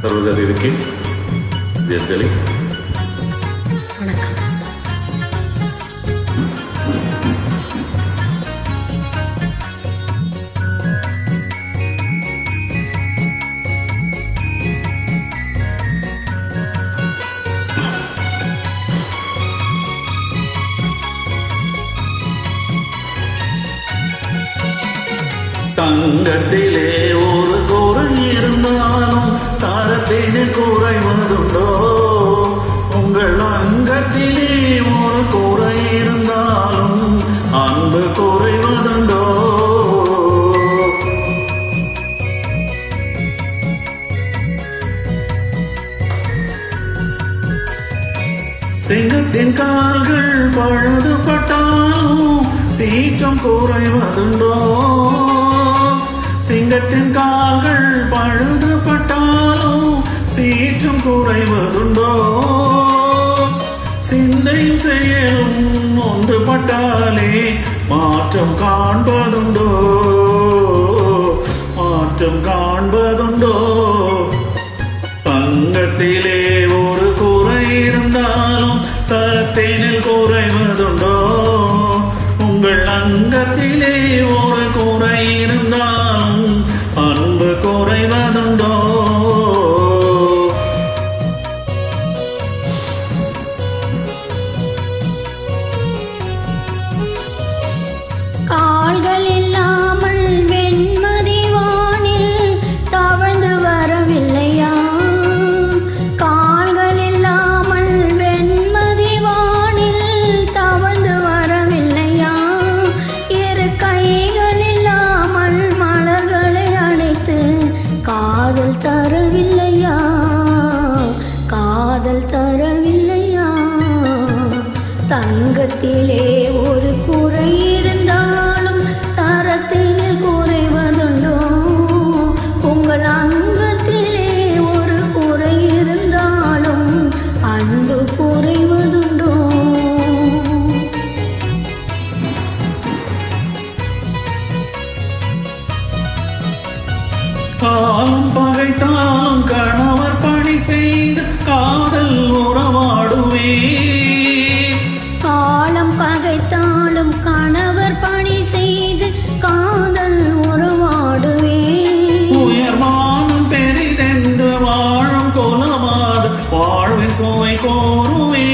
சரோஜாதேவிக்கு அஞ்சலி. வணக்கம். தங்கத்திலே ஒரு குறை இருந்தாலும் தரத்தினில் குறைவதுண்டோ? உங்கள் அங்கத்திலே ஒரு குறை இருந்தாலும் அன்பு குறைவதுண்டோ? சிங்கத்தின் கால்கள் பழுதுபட்டாலும் சீற்றம் குறைவதுண்டோ? சிங்கத்தின் கால்கள் பழுதுபட்டாலும் சீற்றம் குறைவதுண்டோ? சிந்தையும் செயலும் ஒன்றுபட்டாலே மாற்றம் காண்பதுண்டோ? மாற்றம் காண்பதுண்டோ? தங்கத்திலே ஒரு குறை இருந்தாலும் தரத்தினில் குறைவதுண்டோ? உங்கள் அங்கத்திலே ஒரு குறை இருந்தாலும் அன்பு குறைவதுண்டோ? கால்கள் இல்லாமல் வெண்மதி வானில் தவழ்ந்து வரவில்லையா? கால்கள் இல்லாமல் வெண்மதி வானில் தவழ்ந்து வரவில்லையா? இரு கைகள் இல்லாமல் மலர்களை அணைத்து காதல் தரவில்லையா? காதல் தரவில்லையா? தங்கத்திலே ஒரு குறை இருந்தாலும் தரத்தினில் குறைவதுண்டோ? உங்கள் அங்கத்திலே ஒரு குறை இருந்தாலும் அன்பு குறைவதுண்டோ? காலம் பகைத்தாலும் கணவர் பணி செய்து காதல் உறவாடுவே. காலம் பகைத்தாலும் கணவர் பணி செய்து காதல் உறவாடுவே. உயர்மானம் பெரிதென்று வாழும் குலமாது வாழ்வின் சுவை கோருவே.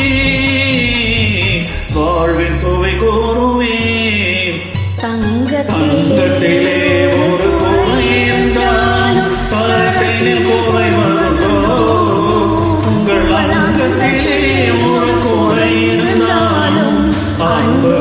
வாழ்வின் சுவை கோருவே. தங்கத்திலே ஒரு குறை இருந்தாலும் தரத்தினில் குறைவதுண்டோ? உங்கள் அங்கத்திலே ஒரு குறை இருந்தாலும் அன்பு